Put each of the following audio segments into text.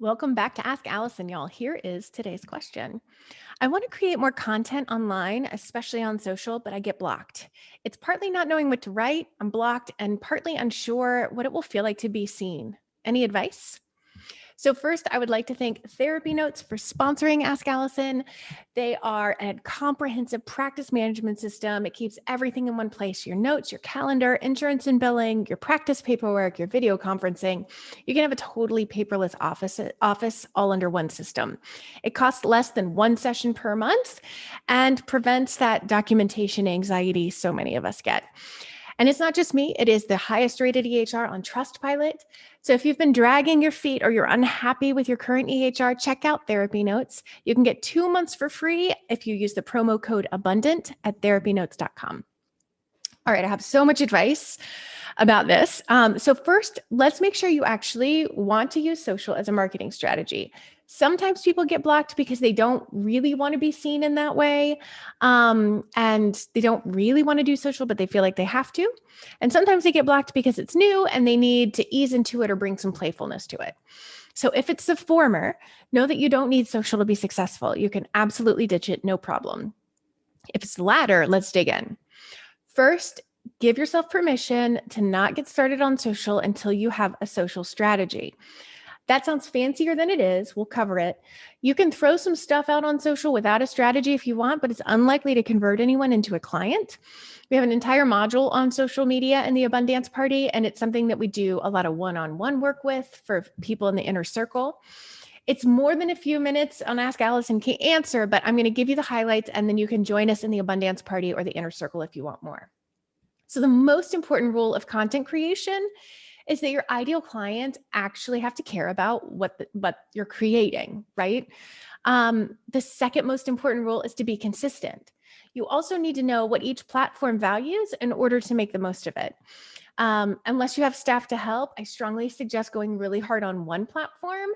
Welcome back to Ask Allison, y'all. Here is today's question. I want to create more content online, especially on social, but I get blocked. It's partly not knowing what to write, I'm blocked, and partly unsure what it will feel like to be seen. Any advice? So, first, I would like to thank Therapy Notes for sponsoring Ask Allison. They are a comprehensive practice management system. It keeps everything in one place: your notes, your calendar, insurance and billing, your practice paperwork, your video conferencing. You can have a totally paperless office all under one system. It costs less than one session per month and prevents that documentation anxiety so many of us get. And it's not just me, it is the highest rated EHR on Trustpilot. So if you've been dragging your feet or you're unhappy with your current EHR, check out Therapy Notes. You can get 2 months for free if you use the promo code ABUNDANT at therapynotes.com. All right, I have so much advice about this. So first, let's make sure you actually want to use social as a marketing strategy. Sometimes people get blocked because they don't really want to be seen in that way. And they don't really want to do social, but they feel like they have to. And sometimes they get blocked because it's new and they need to ease into it or bring some playfulness to it. So if it's the former, know that you don't need social to be successful. You can absolutely ditch it, no problem. If it's the latter, let's dig in. First, give yourself permission to not get started on social until you have a social strategy. That sounds fancier than it is. We'll cover it. You can throw some stuff out on social without a strategy if you want, but it's unlikely to convert anyone into a client. We have an entire module on social media in the Abundance Party, and it's something that we do a lot of one-on-one work with for people in the inner circle. It's more than a few minutes on Ask Allison can answer, but I'm going to give you the highlights, and then you can join us in the Abundance Party or the inner circle if you want more. So the most important rule of content creation is that your ideal client actually have to care about what you're creating, right? The second most important rule is to be consistent. You also need to know what each platform values in order to make the most of it. Unless you have staff to help, I strongly suggest going really hard on one platform,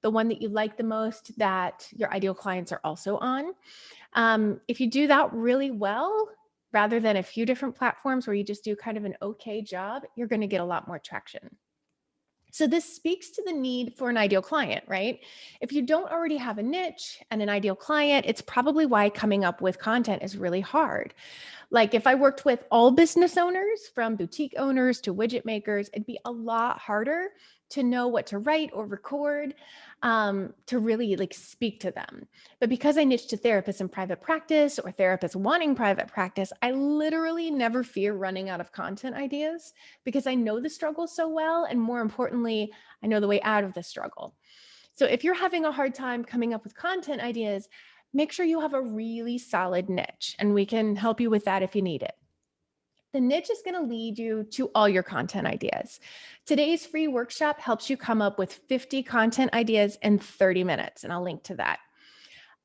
the one that you like the most, that your ideal clients are also on. If you do that really well, rather than a few different platforms where you just do kind of an okay job, you're going to get a lot more traction. So this speaks to the need for an ideal client, right? If you don't already have a niche and an ideal client, it's probably why coming up with content is really hard. Like if I worked with all business owners, from boutique owners to widget makers, it'd be a lot harder to know what to write or record, to really like speak to them. But because I niche to therapists in private practice or therapists wanting private practice, I literally never fear running out of content ideas because I know the struggle so well. And more importantly, I know the way out of the struggle. So if you're having a hard time coming up with content ideas, make sure you have a really solid niche, and we can help you with that if you need it. The niche is going to lead you to all your content ideas. Today's free workshop helps you come up with 50 content ideas in 30 minutes, and I'll link to that.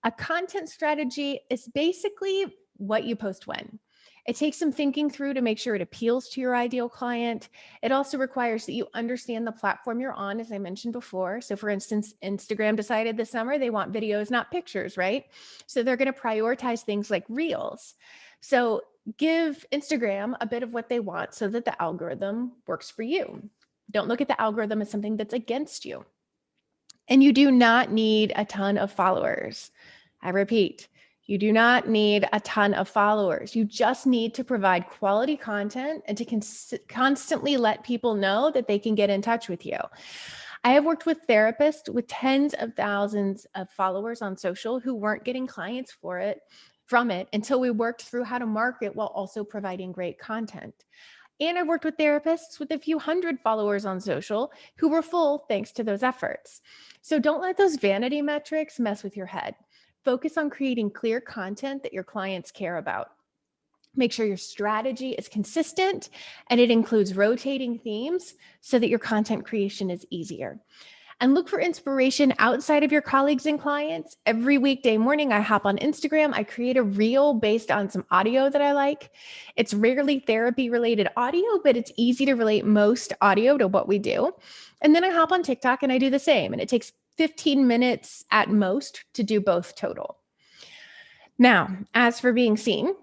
A content strategy is basically what you post when. It takes some thinking through to make sure it appeals to your ideal client. It also requires that you understand the platform you're on, as I mentioned before. So for instance, Instagram decided this summer they want videos, not pictures, right? So they're going to prioritize things like Reels. So give Instagram a bit of what they want so that the algorithm works for you. Don't look at the algorithm as something that's against you. And you do not need a ton of followers. I repeat, you do not need a ton of followers. You just need to provide quality content and to constantly let people know that they can get in touch with you. I have worked with therapists with tens of thousands of followers on social who weren't getting clients from it until we worked through how to market while also providing great content. And I worked with therapists with a few hundred followers on social who were full thanks to those efforts. So don't let those vanity metrics mess with your head. Focus on creating clear content that your clients care about. Make sure your strategy is consistent and it includes rotating themes so that your content creation is easier. And look for inspiration outside of your colleagues and clients. Every weekday morning, I hop on Instagram. I create a reel based on some audio that I like. It's rarely therapy-related audio, but it's easy to relate most audio to what we do. And then I hop on TikTok and I do the same. And it takes 15 minutes at most to do both total. Now, as for being seen,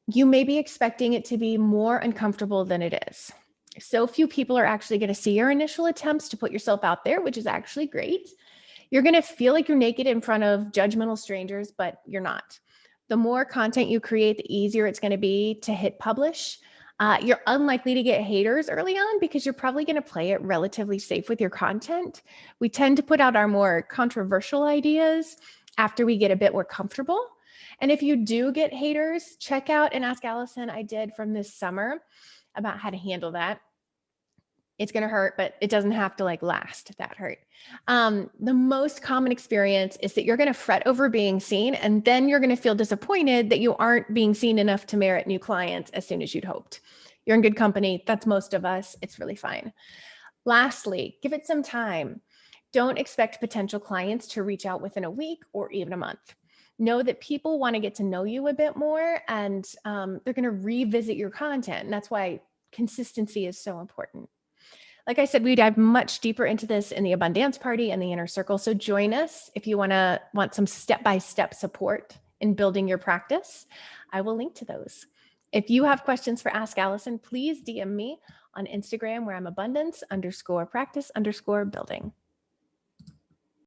you may be expecting it to be more uncomfortable than it is. So few people are actually going to see your initial attempts to put yourself out there, which is actually great. You're going to feel like you're naked in front of judgmental strangers, but you're not. The more content you create, the easier it's going to be to hit publish. You're unlikely to get haters early on because you're probably going to play it relatively safe with your content. We tend to put out our more controversial ideas after we get a bit more comfortable. And if you do get haters, check out an Ask Allison I did from this summer about how to handle that. It's going to hurt, but it doesn't have to last that hurt. The most common experience is that you're going to fret over being seen, and then you're going to feel disappointed that you aren't being seen enough to merit new clients as soon as you'd hoped. You're in good company. That's most of us. It's really fine. Lastly, give it some time. Don't expect potential clients to reach out within a week or even a month. Know that people want to get to know you a bit more, and they're going to revisit your content. And that's why consistency is so important. Like I said, we dive much deeper into this in the Abundance Party and the Inner Circle. So join us if you want some step-by-step support in building your practice. I will link to those. If you have questions for Ask Allison, please DM me on Instagram where I'm abundance_practice_building.